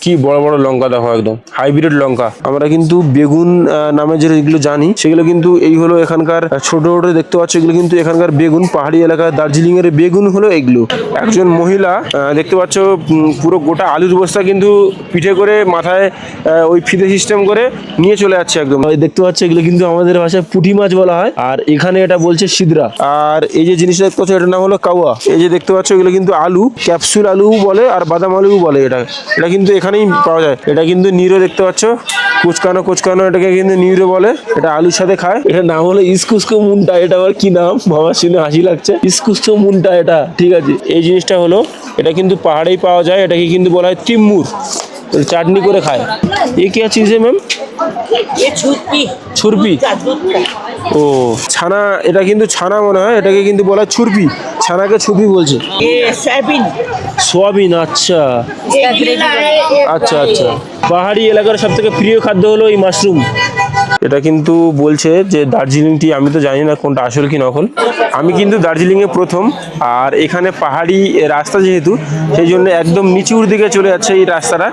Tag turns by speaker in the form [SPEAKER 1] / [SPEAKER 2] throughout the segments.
[SPEAKER 1] কি বড় বড় লঙ্কা দেখো, একদম হাইব্রিড লঙ্কা। আমরা কিন্তু বেগুন নামে যেগুলো জানি সেগুলো কিন্তু এই হলো এখানকার ছোট ছোট দেখতে পাচ্ছ, এগুলো কিন্তু এখানকার বেগুন। পাহাড়ি এলাকায় দার্জিলিং এর বেগুন হলো এগুলো। একজন মহিলা দেখতে পাচ্ছ পুরো গোটা আলুর বস্তা কিন্তু পিঠে করে মাথায় ওই ফিতে সিস্টেম করে নিয়ে চলে যাচ্ছে একদম। দেখতে পাচ্ছ এগুলো কিন্তু আমাদের ভাষায় পুঁটি মাছ বলা হয়, আর এখানে এটা বলছে সিদরা। আর এই যে জিনিসটা দেখতে পাচ্ছ এটার নাম হলো কাওয়া। এই যে দেখতে পাচ্ছ এগুলো কিন্তু আলু, ক্যাপসুল আলু বলে আর বাদাম আলু বলে। এটা কিন্তু এখানেই পাওয়া যায়। এটা কিন্তু নিরো দেখতে পাচ্ছ, কুচকানো এটাকে কিন্তু নিরো বলে। এটা আলুর সাথে খায়। এটার নাম হলো ইস্কুস্কো মুন্টা। এটা আবার কি নাম বাবা, শুনে হাসি লাগছে। ইস্কুস্কো মুন্টা এটা, ঠিক আছে। এই জিনিসটা হলো এটা কিন্তু পাহাড়েই পাওয়া যায়। এটাকে কিন্তু বলা হয় তিম্মুর, চাটনি করে খায়। ये क्या चीज है मैम?
[SPEAKER 2] ये छुरपी
[SPEAKER 1] छुरपी। ও ছানা, এটা কিন্তু ছানা মনে হয়। এটাকে কিন্তু বলা হয় ছুরপি, ছানাকে ছুরপি বলছে।
[SPEAKER 2] ये सोयाबीन
[SPEAKER 1] সোয়াবিন, আচ্ছা আচ্ছা আচ্ছা। পাহাড়ি এলাকার সব থেকে প্রিয় খাদ্য হলো এই মাশরুম। এটা কিন্তু বলছে যে দার্জিলিং টি, আমি তো জানি না কোনটা আসল কি নকল। আমি কিন্তু দার্জিলিংয়ে প্রথম। আর এখানে পাহাড়ি রাস্তা যেহেতু, সেই জন্য একদম নিচুর দিকে চলে যাচ্ছে এই রাস্তাটা।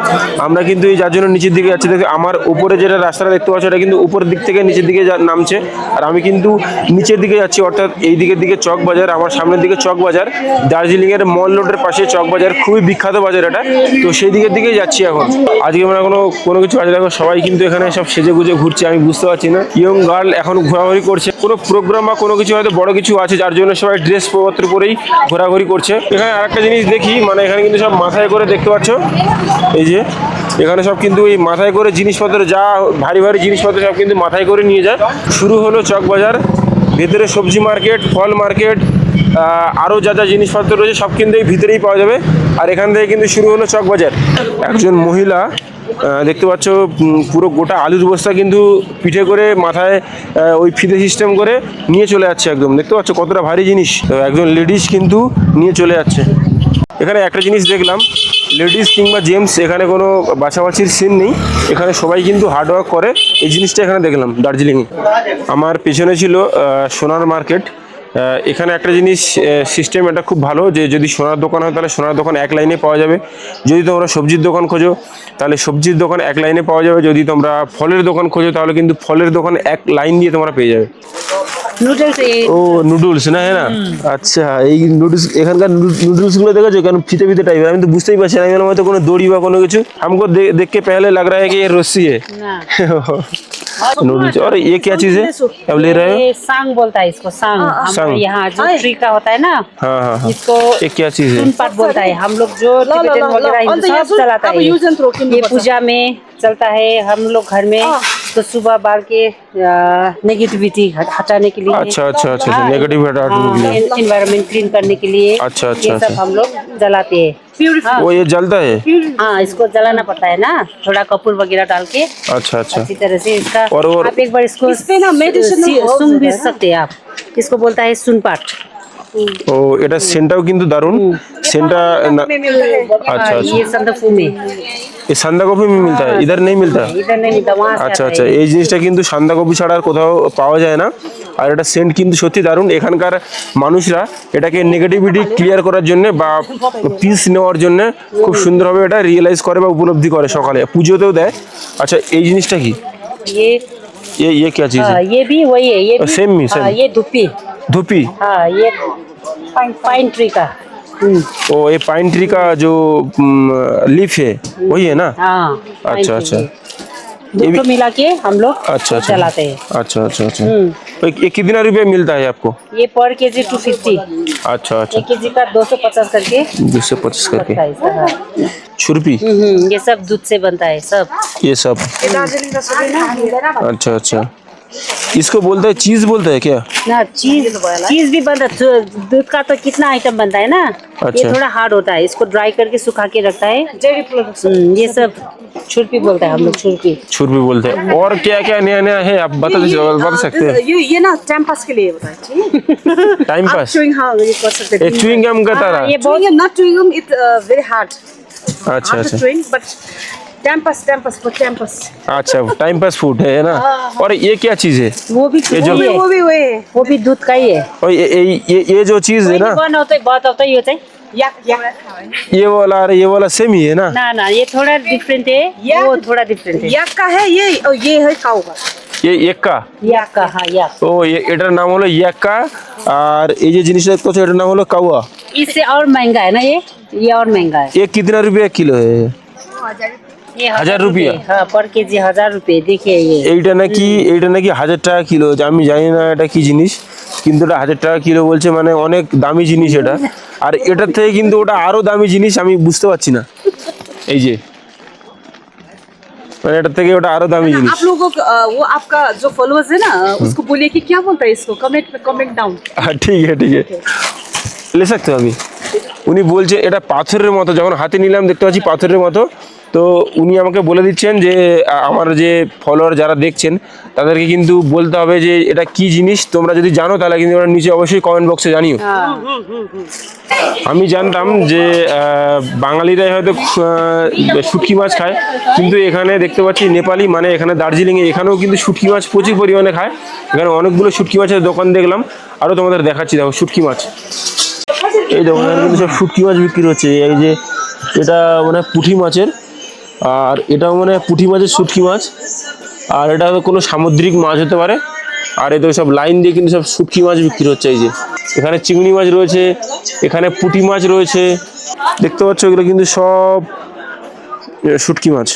[SPEAKER 1] আমরা কিন্তু এই যার জন্য নিচের দিকে যাচ্ছি। দেখো আমার উপরে যেটা রাস্তাটা দেখতে পাচ্ছ, এটা কিন্তু উপরের দিক থেকে নিচের দিকে নামছে। আর আমি কিন্তু নিচের দিকে যাচ্ছি, অর্থাৎ এই দিকের দিকে চক বাজার। আমার সামনের দিকে চক বাজার, দার্জিলিংয়ের মল রোডের পাশে চক বাজার, খুবই বিখ্যাত বাজার এটা। তো সেই দিকের দিকেই যাচ্ছি এখন। আজকে আমরা কোনো কিছু আছে দেখো, সবাই কিন্তু এখানে সব সেজে গুজে ঘুরছে। আমি বুঝতে পারছি না, ইয়ং গার্ল এখন ঘোরাঘুরি করছে। কোনো প্রোগ্রাম বা কোনো কিছু হয়তো বড় কিছু আছে, যার জন্য সবাই ড্রেস পত্র পরেই ঘোরাঘুরি করছে। এখানে আরেকটা জিনিস দেখি, মানে এখানে কিন্তু সব মাথায় করে দেখতে পাচ্ছ, এই যে এখানে সব কিন্তু এই মাথায় করে জিনিসপত্র, যা ভারী ভারী জিনিসপত্র সব কিন্তু মাথায় করে নিয়ে যায়। শুরু হলো চক বাজার, ভেতরে সবজি মার্কেট, ফল মার্কেট, আরও যা যা জিনিসপত্র রয়েছে সব কিন্তু এই ভিতরেই পাওয়া যাবে। আর এখান থেকে কিন্তু শুরু হলো চক বাজার। একজন মহিলা দেখতে পাচ্ছ পুরো গোটা আলুর বস্তা কিন্তু পিঠে করে মাথায় ওই ফিতে সিস্টেম করে নিয়ে চলে যাচ্ছে একদম। দেখতে পাচ্ছ কতটা ভারী জিনিস। একজন লেডিস কিন্তু নিয়ে চলে যাচ্ছে। এখানে একটা জিনিস দেখলাম, লেডিস কিংবা জেন্টস এখানে কোনো বাছাবাছির সিন নেই। এখানে সবাই কিন্তু হার্ডওয়ার্ক করে। এই জিনিসটা এখানে দেখলাম দার্জিলিংয়ে। আমার পেছনে ছিল সোনার মার্কেট। এখানে একটা জিনিস সিস্টেম এটা খুব ভালো, যে যদি সোনার দোকান হয় তাহলে সোনার দোকান এক লাইনে পাওয়া যাবে। যদি তোমরা সবজির দোকান খোঁজো তাহলে সবজির দোকান এক লাইনে পাওয়া যাবে। যদি তোমরা ফলের দোকান খোঁজো তাহলে কিন্তু ফলের দোকান এক লাইন দিয়ে তোমরা পেয়ে যাবে।
[SPEAKER 2] नूडल्स ये
[SPEAKER 1] ও নুডলস না, হ্যাঁ না, আচ্ছা। এই নুডলস, এখানকার নুডলস গুলো দেখেছো কেন ফিতে ফিতে টাইপের? আমি তো বুঝতেই পারছি না, আমি হয়তো কোনো দড়ি বা কোনো কিছু। हमको देख के पहले लग रहा है कि ये रस्सी है
[SPEAKER 2] ना
[SPEAKER 1] नूडल्स। और ये क्या चीज है अब ले रहे हो?
[SPEAKER 2] ये सांग बोलता है इसको, सांग।
[SPEAKER 1] सांग।
[SPEAKER 2] हमारे यहाँ जो ट्री का होता है ना,
[SPEAKER 1] हाँ हाँ हाँ।
[SPEAKER 2] इसको
[SPEAKER 1] ये क्या चीज है?
[SPEAKER 2] सुनपाट बोलता है। हम लोग जो टिबेटन वगैरह हिंदू सब चलाता है। ये पूजा में चलता है। हम लोग घर में तो सुबह बाल के नेगेटिविटी हटाने के लिए,
[SPEAKER 1] अच्छा अच्छा अच्छा, नेगेटिव हटाने के लिए,
[SPEAKER 2] एनवायरनमेंट क्लीन करने के लिए,
[SPEAKER 1] अच्छा अच्छा
[SPEAKER 2] ये सब
[SPEAKER 1] अच्छा।
[SPEAKER 2] हम लोग जलाते हैं। हाँ,
[SPEAKER 1] वो ये जलता है?
[SPEAKER 2] हाँ, इसको जलाना पड़ता है ना, थोड़ा कपूर वगैरह डाल के
[SPEAKER 1] अच्छा अच्छा।
[SPEAKER 2] अच्छी तरह से इसका।
[SPEAKER 1] और
[SPEAKER 2] आप एक बार इसको सुन भी सकते हैं आप। इसको बोलता है सुनपाट।
[SPEAKER 1] ও এটা সেন্টাও কিন্তু দারুণ। সেন্টা अच्छा अच्छा।
[SPEAKER 2] ये संदफू में,
[SPEAKER 1] ये সান্দা কফি में मिलता है, इधर नहीं मिलता?
[SPEAKER 2] इधर नहीं मिलता, वहाँ से
[SPEAKER 1] আচ্ছা
[SPEAKER 2] आता
[SPEAKER 1] আচ্ছা।
[SPEAKER 2] है।
[SPEAKER 1] এই জিনিসটা কিন্তু সান্দা কফি ছাড়া আর কোথাও পাওয়া যায় না। আর এটা সেন্ট কিন্তু সত্যি দারুণ। এখানকার মানুষরা এটাকে নেগেটিভিটি ক্লিয়ার করার জন্য বা পিস নেওয়ার জন্য খুব সুন্দরভাবে এটা রিয়েলাইজ করে বা উপলব্ধি করে। সকালে পুজোতেও দেয়। আচ্ছা, এই জিনিসটা কি?
[SPEAKER 2] ये
[SPEAKER 1] क्या चीज है?
[SPEAKER 2] ये भी वही है। ये भी
[SPEAKER 1] सेम ही, सेम।
[SPEAKER 2] हाँ, ये धुप्पी।
[SPEAKER 1] धुपी।
[SPEAKER 2] हाँ, ये पाइन ट्री का।
[SPEAKER 1] ओ ये पाइन ट्री का जो लीफ है वही है ना?
[SPEAKER 2] हाँ,
[SPEAKER 1] अच्छा अच्छा।
[SPEAKER 2] ये भी मिला के हम लोग
[SPEAKER 1] अच्छा अच्छा
[SPEAKER 2] जलाते हैं।
[SPEAKER 1] अच्छा अच्छा अच्छा। तो ये कितना रुपये मिलता है आपको?
[SPEAKER 2] ये पर केजी 250।
[SPEAKER 1] अच्छा अच्छा।
[SPEAKER 2] 1 केजी का 250 करके
[SPEAKER 1] 250 करके।
[SPEAKER 2] बनता है इसका। हाँ।
[SPEAKER 1] छुरपी,
[SPEAKER 2] ये सब दूध से बनता है सब।
[SPEAKER 1] ये सब। अच्छा अच्छा। इसको बोलता है चीज, बोलता है क्या?
[SPEAKER 2] ना चीज भी बनता है। दूध का तो कितना आइटम बनता है ना।
[SPEAKER 1] अच्छा।
[SPEAKER 2] ये थोड़ा हार्ड होता है, इसको ड्राई करके सुखा के रखता है। ये सब छुरपी बोलता है हम लोग, छुरपी।
[SPEAKER 1] छुरपी बोलते हैं। और क्या क्या नया नया है आप बता सकते हैं?
[SPEAKER 3] ये ना टाइम पास के लिए होता है, ठीक है?
[SPEAKER 1] टाइम
[SPEAKER 3] आप
[SPEAKER 1] पास,
[SPEAKER 3] chewing हाँ ये कर सकते
[SPEAKER 1] एक
[SPEAKER 3] हैं।
[SPEAKER 1] च्युइंग गम का
[SPEAKER 2] हाँ,
[SPEAKER 1] तरह।
[SPEAKER 2] ये बहुत
[SPEAKER 3] Chewing gum, not chewing gum, it's very hard.
[SPEAKER 1] अच्छा
[SPEAKER 3] Hard to
[SPEAKER 1] अच्छा
[SPEAKER 3] chewing, but time pass for time pass.
[SPEAKER 1] अच्छा। टाइम पास फूड है ना? और ये क्या चीज है?
[SPEAKER 2] वो भी
[SPEAKER 1] ये जो-
[SPEAKER 2] छुरपी है।
[SPEAKER 3] वो भी
[SPEAKER 2] वो भी दूध का ही है।
[SPEAKER 1] और ये जो चीज है ना,
[SPEAKER 2] बन होता है, बात होता ही होता है।
[SPEAKER 3] yak.
[SPEAKER 1] ये वाला सेम ही है ना?
[SPEAKER 2] ना ये थोड़ा डिफरेंट है, वो थोड़ा डिफरेंट है।
[SPEAKER 3] Yak का है ये और ये है काऊ का।
[SPEAKER 1] ये एक का
[SPEAKER 2] याक का, हाँ याक।
[SPEAKER 1] ও এটার নাম হলো ইয়াক্কা আর এই যে জিনিসটা দেখতে পাচ্ছ এটার নাম হলো কাওয়া
[SPEAKER 2] इससे और महंगा है ना ये और महंगा है।
[SPEAKER 1] ये कितना रुपया किलो है
[SPEAKER 2] ये
[SPEAKER 1] 1000 रुपया?
[SPEAKER 2] हाँ, पर केजी 1000 रुपये। देखिए ये
[SPEAKER 1] এইটা নাকি 1000 টাকা কিলো আমি জানি না এটা কি জিনিস কিন্তু এটা 1000 টাকা কিলো বলছে মানে অনেক দামি জিনিস এটা আর এটার থেকে কিন্তু ওটা আরো দামি জিনিস আমি বুঝতে পারছি না এই যে মানে এটার থেকে ওটা আরো দামি জিনিস
[SPEAKER 3] आप लोगों को वो आपका जो फॉलोअर्स है ना उसको बोलिए कि क्या बोलता है इसको कमेंट में कमेंट डाउन।
[SPEAKER 1] ঠিক আছে ले सकते हो আমি উনি বলছে এটা পাথরের মতো যখন হাতে নিলাম দেখতে পাচ্ছি পাথরের মতো তো উনি আমাকে বলে দিচ্ছেন যে আমার যে ফলোয়ার যারা দেখছেন তাদেরকে কিন্তু বলতে হবে যে এটা কি জিনিস তোমরা যদি জানো তাহলে কিন্তু ওরা নিচে অবশ্যই কমেন্ট বক্সে জানিও আমি জানতাম যে বাঙালিরাই হয়তো শুটকি মাছ খায় কিন্তু এখানে দেখতে পাচ্ছি নেপালি মানে এখানে দার্জিলিংয়ে এখানেও কিন্তু শুটকি মাছ প্রচুর পরিমাণে খায় এখানে অনেকগুলো শুটকি মাছের দোকান দেখলাম আরও তোমাদের দেখাচ্ছি দেখো শুটকি মাছ এই দোকানে কিন্তু সব শুটকি মাছ বিক্রি হচ্ছে এই যে এটা মানে পুঁটি মাছের আর এটাও মানে পুঁটি মাছের শুটকি মাছ আর এটা কোনো সামুদ্রিক মাছ হতে পারে আর এতে সব লাইন দিয়ে কিন্তু সব শুটকি মাছ বিক্রি হচ্ছে এই যে এখানে চিংড়ি মাছ রয়েছে এখানে পুঁটি মাছ রয়েছে দেখতে পাচ্ছ এগুলো কিন্তু সব শুটকি মাছ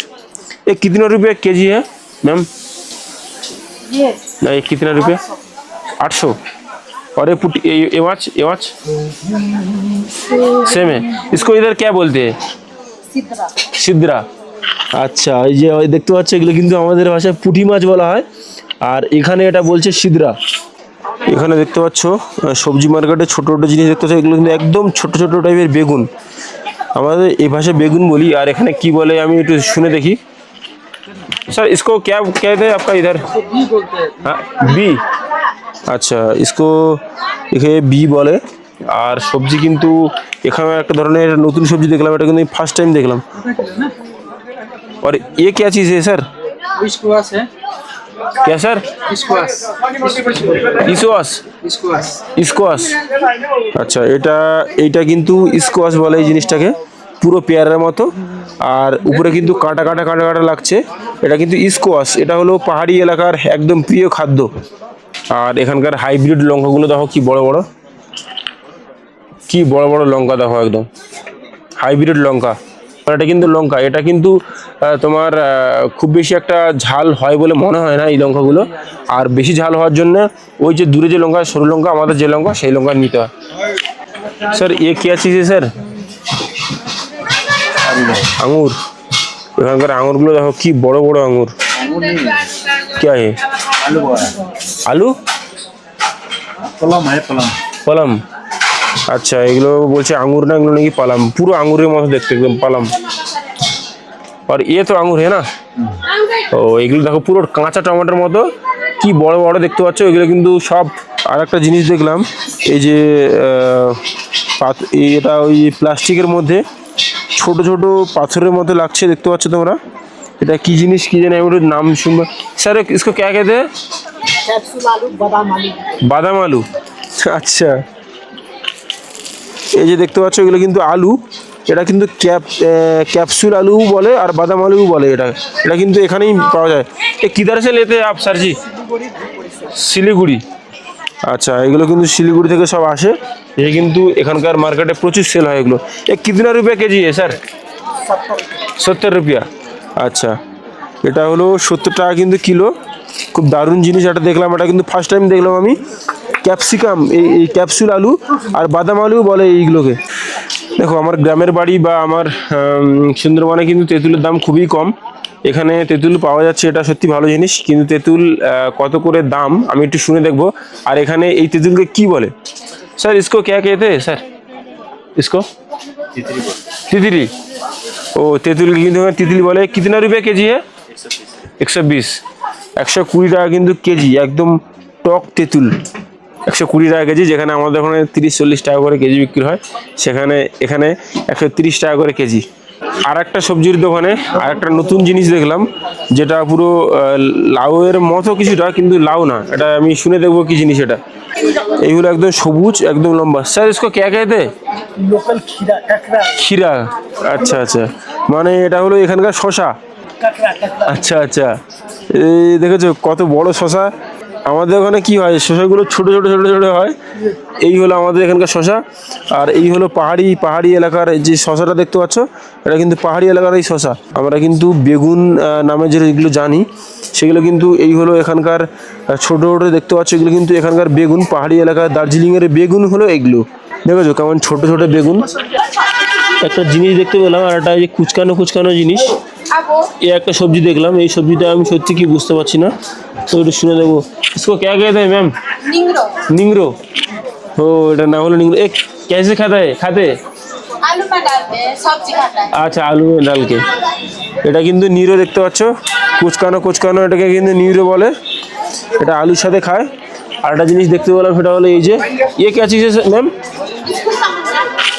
[SPEAKER 1] ये कितना रुपया केजी है मैम नहीं कितना रुपया 800 और ये पुटी ये माछ सेम है इसको इधर क्या बोलते हैं সিদ্রা আচ্ছা এই যে দেখতে পাচ্ছ এগুলো কিন্তু আমাদের ভাষায় পুঁটি মাছ বলা হয় আর এখানে এটা বলছে সিদ্রা এখানে দেখতে পাচ্ছ সবজি মার্কেটে ছোট ছোট জিনিস দেখতে পাচ্ছ এগুলো কিন্তু একদম ছোট ছোট টাইপের বেগুন আমাদের এই ভাষায় বেগুন বলি আর এখানে কি বলে আমি একটু শুনে দেখি सर इसको क्या कहते हैं आपका इधर हाँ बी अच्छा इसको এখানে বি বলে আর সবজি কিন্তু এখানে একটা ধরনের নতুন সবজি দেখলাম এটা কিন্তু ফার্স্ট টাইম দেখলাম और ये क्या चीज़ है सर
[SPEAKER 4] स्क्वाश है
[SPEAKER 1] क्या सर
[SPEAKER 4] स्क्वाश
[SPEAKER 1] ইসকোয়াশ ইসকোয়াশ আচ্ছা এইটা কিন্তু ইসকোয়াশ বলে এই জিনিসটাকে পুরো পেয়ারার মতো আর উপরে কিন্তু কাটা কাটা কাটা কাটা লাগছে এটা কিন্তু ইসকোয়াশ এটা হলো পাহাড়ি এলাকার একদম প্রিয় খাদ্য আর এখানকার হাইব্রিড লঙ্কাগুলো দেখো কি বড় বড় লঙ্কা দেখো একদম হাইব্রিড লঙ্কা এটা কিন্তু লঙ্কা এটা কিন্তু তোমার খুব বেশি একটা ঝাল হয় বলে মনে হয় না এই লঙ্কাগুলো আর বেশি ঝাল হওয়ার জন্য ওই যে দূরে যে লঙ্কা সরু লঙ্কা আমাদের যে লঙ্কা সেই লঙ্কা নিতে হয় স্যার এ क्या चीज़ है सर আঙুর এখানকার আঙুরগুলো দেখো কি বড় বড় আঙুর क्या है আলু
[SPEAKER 4] पलम है पलम
[SPEAKER 1] পালাম আচ্ছা এগুলো বলছে আঙুর না এগুলো নাকি পালাম পুরো আঙুরের মতো দেখতে একদম পালাম আর এ তো আঙুর है ना ও এগুলো দেখো পুরো কাঁচা টমেটোর মতো কি বড় বড় দেখতে পাচ্ছ এগুলো কিন্তু সব আর একটা জিনিস দেখলাম এই যে এটা ওই প্লাস্টিকের মধ্যে ছোট ছোট পাথরের মতো লাগছে দেখতে পাচ্ছ তোমরা এটা কি জিনিস কি জানি আমি একটু নাম শুনবো স্যার इसको क्या कहते हैं
[SPEAKER 3] कैप्सूल आलू
[SPEAKER 1] বাদাম আলু আচ্ছা এই যে দেখতে পাচ্ছ এগুলো কিন্তু আলু এটা কিন্তু ক্যাপসুল আলু বলে আর বাদাম আলু বলে এটা কিন্তু এখানেই পাওয়া যায় এ কিধার সে লেতে আপ স্যারজি শিলিগুড়ি আচ্ছা এগুলো কিন্তু শিলিগুড়ি থেকে সব আসে এই কিন্তু এখানকার মার্কেটে প্রচুর সেল হয় এগুলো এ কিতনা রুপিয়া কেজি স্যার 70 রুপিয়া আচ্ছা এটা হলো 70 টাকা কিন্তু কিলো খুব দারুণ জিনিস এটা দেখলাম এটা কিন্তু ফার্স্ট টাইম দেখলাম আমি ক্যাপসিকাম এই ক্যাপসুল আলু আর বাদাম আলু বলে এইগুলোকে দেখো আমার গ্রামের বাড়ি বা আমার সুন্দরবনে কিন্তু তেঁতুলের দাম খুবই কম এখানে তেঁতুল পাওয়া যাচ্ছে এটা সত্যি ভালো জিনিস কিন্তু তেঁতুল কত করে দাম আমি একটু শুনে দেখবো আর এখানে এই তেঁতুলকে কি বলে স্যার इसको क्या कहते हैं सर इसको तितली ও তেঁতুলকে কিন্তু তিতলি বলে कितना रुपया केजी है 120 120 টাকা কিন্তু কেজি একদম টক তেঁতুল 120 টাকা কেজি যেখানে আমাদের ওখানে 30-40 টাকা করে কেজি বিক্রি হয় সেখানে এখানে 130 টাকা করে কেজি আর একটা সবজির দোকানে আর একটা নতুন জিনিস দেখলাম, যেটা পুরো লাউয়ের মতো কিছুটা, কিন্তু লাউ না। এটা আমি শুনে দেখবো কি জিনিস এটা। এইগুলো একদম সবুজ, একদম লম্বা। স্যার इसको क्या कहते हैं?
[SPEAKER 5] लोकल खीरा ककड़ा
[SPEAKER 1] ক্ষীরা। আচ্ছা আচ্ছা, মানে এটা হলো এখানকার শশা।
[SPEAKER 5] ककड़ा ककड़ा
[SPEAKER 1] আচ্ছা আচ্ছা, এই দেখেছো কত বড় শশা। আমাদের ওখানে কি হয়, শশাগুলো ছোট ছোট ছোট ছোট হয়। এই হলো আমাদের এখানকার শশা। আর এই হলো পাহাড়ি এলাকার যে শশাটা দেখতে পাচ্ছ, এটা কিন্তু পাহাড়ি এলাকার এই শশা। আমরা কিন্তু বেগুন নামে যেগুলো জানি, সেগুলো কিন্তু এই হলো এখানকার ছোট ছোট দেখতে পাচ্ছ, এগুলো কিন্তু এখানকার বেগুন। পাহাড়ি এলাকার দার্জিলিংয়ের বেগুন হলো এগুলো। দেখেছো কেমন ছোট ছোট বেগুন। একটা জিনিস দেখতে পেলাম, আর একটা এই যে কুচকানো জিনিস। এই একটা সবজি দেখলাম, এই সবজিটা আমি সত্যি কি বুঝতে পারছি না, তো একটু শুনে দেবো। इसको क्या कहते हैं मैम? निंगरो। हो, এটা না হলো निंगरो। एक कैसे खाते?
[SPEAKER 6] आलू में डालते हैं, सब्जी खाता है।
[SPEAKER 1] আচ্ছা, আলু ডালকে। এটা কিন্তু নিরো দেখতে পাচ্ছ, কুচকানো এটাকে কিন্তু নিরো বলে। এটা আলুর সাথে খায়। আর একটা জিনিস দেখতে পেলাম, সেটা হলো এই যে ये क्या चीज़ है मैम?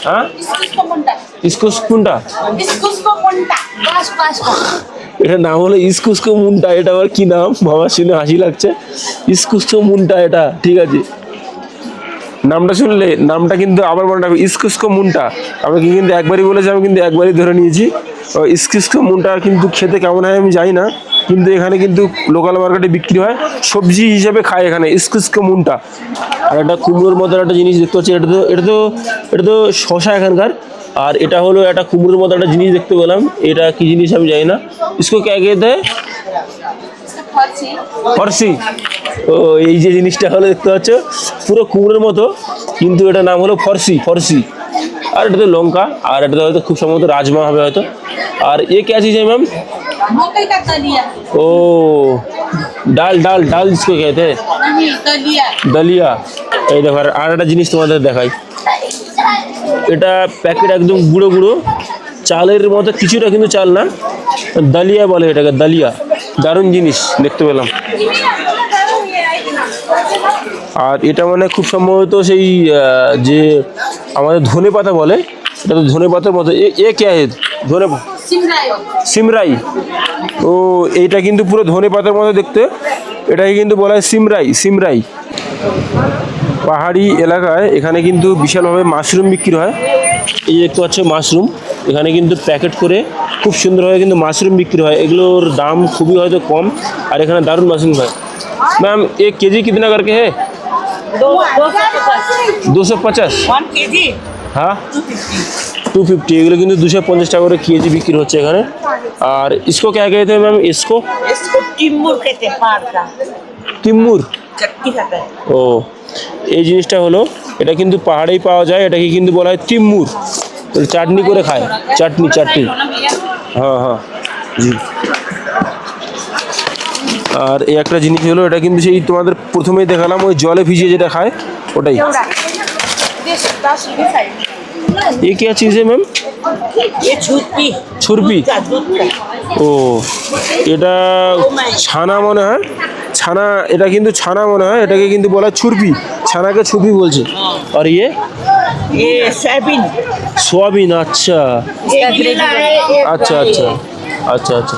[SPEAKER 1] हाँ,
[SPEAKER 6] इसको मुंडा,
[SPEAKER 1] इसको स्पूनটা।
[SPEAKER 6] इसको मुंडा, बस
[SPEAKER 1] এটা নাম হলো ইস্কুস্কো মুন্টা। এটা আবার কি নাম বাবা, শুনে হাসি লাগছে। ইস্কুস্কো মুন্টা, এটা ঠিক আছে। নামটা শুনলে নামটা কিন্তু আবার মনে রাখবে, ইস্কুস্কো মুন্টা। আমি কিন্তু একবারই বলেছি, আমি কিন্তু একবারই ধরে নিয়েছি। ইস্কুস্কো মুন্টা কিন্তু খেতে কেমন হয় আমি জানি না, কিন্তু এখানে কিন্তু লোকাল মার্কেটে বিক্রি হয়, সবজি হিসেবে খায় এখানে ইস্কুস্কো মুন্টা। আর একটা কুমড়োর মতো একটা জিনিস দেখতে পাচ্ছি, এটা তো শশা এখানকার। আর এটা হলো একটা কুমড়োর মতো একটা জিনিস দেখতে পেলাম, এটা কি জিনিস আমি জানি না। इसको क्या कहते हैं?
[SPEAKER 6] फर्सी,
[SPEAKER 1] ফরসি। ও, এই যে জিনিসটা হলো দেখতে পাচ্ছ, পুরো কুমড়োর মতো, কিন্তু এটা নাম হলো ফরসি। আর এটা তো লঙ্কা, আর এটা তো হয়তো খুব সম্ভবত রাজমা হবে হয়তো। আর এ क्या चीज़ है मैम?
[SPEAKER 6] मकई का दलिया,
[SPEAKER 1] ओ, ডাল इसको कहते हैं?
[SPEAKER 6] नहीं दलिया,
[SPEAKER 1] দলিয়া। এই দেখো, আর একটা জিনিস তোমাদের দেখাই। এটা প্যাকেট একদম গুঁড়ো চালের মতো, কিছুটা কিন্তু চাল না, দালিয়া বলে এটাকে, দালিয়া। দারুণ জিনিস দেখতে পেলাম। আর এটা মানে খুব সম্ভবত সেই যে আমাদের ধনে পাতা বলে, এটা তো ধনে পাতার মতো। এ কে ধনে
[SPEAKER 6] सिमराई,
[SPEAKER 1] সিমরাই। ও, এইটা কিন্তু পুরো ধনে পাতার মতো দেখতে, এটাকে কিন্তু বলা হয় সিমরাই। পাহাড়ি এলাকায় এখানে কিন্তু বিশালভাবে মাশরুম বিক্রি হয়। এই দেখতে পাচ্ছ মাশরুম, এখানে কিন্তু প্যাকেট করে খুব সুন্দরভাবে কিন্তু মাশরুম বিক্রি হয়। এগুলোর দাম খুবই হয়তো কম, আর এখানে দারুণ মাশরুম হয়। मैम, 1 केजी कितना करके है? 250।
[SPEAKER 2] 1 केजी
[SPEAKER 1] हाँ, 250। এগুলো কিন্তু 250 টাকা করে কেজি বিক্রি হচ্ছে এখানে। আর इसको क्या कहते हैं मैम? इसको
[SPEAKER 2] टिम्बुर कहते हैं, पार का
[SPEAKER 1] তিম্মুর।
[SPEAKER 2] चटनी खाता है।
[SPEAKER 1] ও, এই জিনিসটা হলো, এটা কিন্তু পাহাড়েই পাওয়া যায়, এটাকে কিন্তু বলা হয় তিম্মুর। চাটনি করে খায়, চাটনি। হ্যাঁ জি। আর এই একটা জিনিস হলো, এটা কিন্তু সেই তোমাদের প্রথমেই দেখালাম, ওই জলে ভিজিয়ে যেটা খায় ওটাই। ये क्या चीज़ है मैम?
[SPEAKER 2] ये
[SPEAKER 1] छुरपी। ও, এটা ছানা মনে হয়, ছানা। এটা কিন্তু ছানা মনে হয়, এটাকে কিন্তু বলা হয় ছুরপি। ছানাকে ছুরপি বলছে। আর
[SPEAKER 2] ये सोयाबीन
[SPEAKER 1] সোয়াবিন। আচ্ছা আচ্ছা।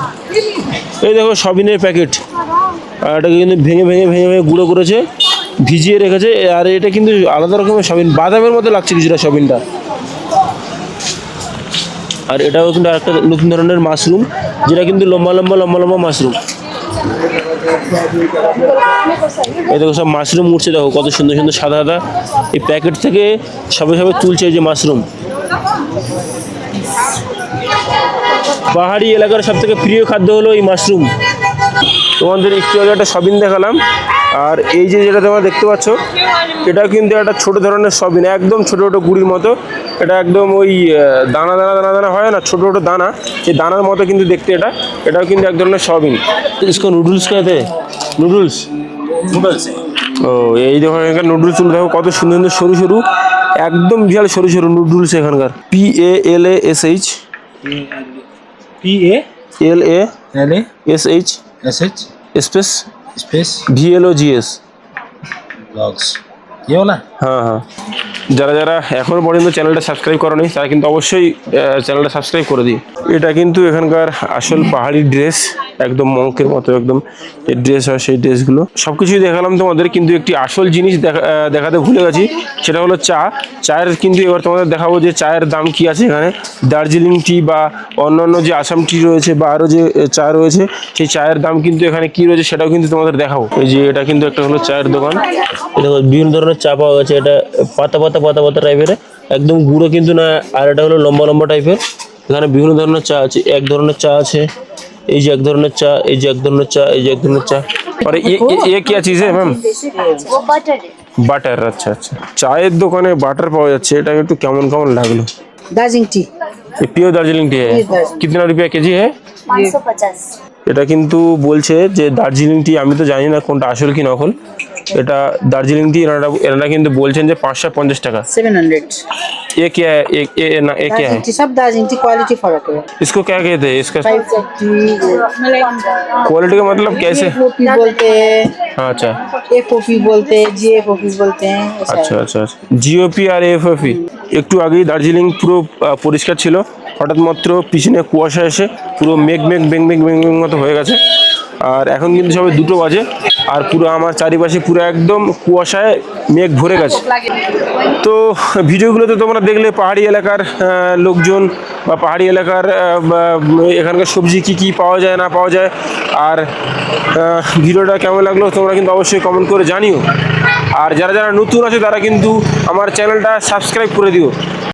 [SPEAKER 1] এই দেখো সয়াবিনের প্যাকেট, আর এটাকে কিন্তু ভেঙে গুঁড়ো করেছে, ভিজিয়ে রেখেছে। আর এটা কিন্তু আলাদা রকমের সয়াবিন, বাদামের মতো লাগছে কিছুটা সয়াবিনটা। আর এটাও কিন্তু আরেকটা নতুন ধরনের মাশরুম, যেটা কিন্তু লম্বা মাশরুম। এই দেখো সব মাশরুম উঠছে, দেখো কত সুন্দর সাদা। এই প্যাকেট থেকে সবে তুলছে এই যে মাশরুম। পাহাড়ি এলাকার সব থেকে প্রিয় খাদ্য হলো এই মাশরুম। তোমাদের একটু আগে একটা সয়াবিন দেখালাম, আর এই যে যেটা তোমরা দেখতে পাচ্ছ, এটা কিন্তু একটা ছোট ধরনের সয়াবিন, একদম ছোট গুঁড়ির মতো। এটা একদম ওই দানা হয় না, ছোট দানা, এই দানার মতো কিন্তু দেখতে। এটাও কিন্তু এক ধরনের সয়াবিন। इसको নুডলস कहते हैं? নুডলস। ও, এই দেখো এখানকার নুডলস দেখো কত সুন্দর সরু, একদম বিশাল সরু নুডলস এখানকার। PALASH PALASH
[SPEAKER 4] SH
[SPEAKER 1] space
[SPEAKER 4] space
[SPEAKER 1] VLOGS।
[SPEAKER 4] Blogs, ये वाला
[SPEAKER 1] হ্যাঁ হ্যাঁ, যারা যারা এখনো পর্যন্ত চ্যানেলটা সাবস্ক্রাইব করোনি তারা কিন্তু অবশ্যই চ্যানেলটা সাবস্ক্রাইব করে দিই। এটা কিন্তু এখানকার আসল পাহাড়ি ড্রেস, একদম মঙ্কের মতো একদম এই ড্রেস হয়, সেই ড্রেসগুলো সব কিছুই দেখালাম তোমাদের, কিন্তু একটি আসল জিনিস দেখাতে ভুলে গেছি, সেটা হলো চা। চায়ের কিন্তু এবার তোমাদের দেখাবো যে চায়ের দাম কি আছে এখানে। দার্জিলিং টি বা অন্যান্য যে আসাম টি রয়েছে বা আরও যে চা রয়েছে, সেই চায়ের দাম কিন্তু এখানে কি রয়েছে সেটাও কিন্তু তোমাদের দেখাবো। এই যে এটা কিন্তু একটা হলো চায়ের দোকান, এটা বিভিন্ন ধরনের চা পাওয়া গেছে। এটা পাতা পাতা পাতা পাতা টাইপের, একদম গুঁড়ো কিন্তু না, আর এটা হলো লম্বা লম্বা টাইপের। এখানে বিভিন্ন ধরনের চা আছে, এক ধরনের চা আছে, এই যে এক ধরনের চা, এই যে এক ধরনের চা, এই যে এক ধরনের চা। আর ये क्या चीज़ है मैम?
[SPEAKER 7] वो बटर है।
[SPEAKER 1] বাটার। আচ্ছা আচ্ছা, চায়ের দোকানে বাটার পাওয়া যাচ্ছে, এটা একটু কেমন কেমন লাগলো।
[SPEAKER 2] दार्जिलिंग टी
[SPEAKER 1] ये प्योर दार्जिलिंग टी है, कितना रुपया केजी है?
[SPEAKER 7] 550।
[SPEAKER 1] এটা কিন্তু বলছে যে দার্জিলিং টি, আমি তো জানি না কোনটা আসল কি নকল। এটা দার্জিলিং टी এনারা কিন্তু বলছেন যে 550 টাকা।
[SPEAKER 2] 700
[SPEAKER 1] ये क्या है? ये क्या है?
[SPEAKER 2] सब दार्जिलिंग टी क्वालिटी फर्क है।
[SPEAKER 1] इसको क्या कहते हैं? इसका
[SPEAKER 2] 530
[SPEAKER 1] क्वालिटी का मतलब कैसे?
[SPEAKER 2] एफओपी बोलते हैं,
[SPEAKER 1] हाँ, अच्छा
[SPEAKER 2] एफओपी बोलते हैं, जीएफओपी बोलते हैं, ऐसा है।
[SPEAKER 1] আচ্ছা আচ্ছা আচ্ছা, জিওপি আর এফএফি। একটু আগেই দার্জিলিং পুরো পরিষ্কার ছিল, হঠাৎ মাত্র পিছনে কুয়াশা এসে পুরো মেঘ মেঘ বেং বেং বেং বেং মতো হয়ে গেছে। আর এখন কিন্তু সবে 2টো বাজে, আর পুরো আমার চারিপাশে পুরো একদম কুয়াশায় মেঘ ভরে গেছে। তো ভিডিওগুলোতে তোমরা দেখলে পাহাড়ি এলাকার লোকজন বা পাহাড়ি এলাকার এখানকার সবজি কি কি পাওয়া যায় না পাওয়া যায়। আর ভিডিওটা কেমন লাগলো তোমরা কিন্তু অবশ্যই কমেন্ট করে জানিও। আর যারা যারা নতুন আছে তারা কিন্তু আমার চ্যানেলটা সাবস্ক্রাইব করে দিও।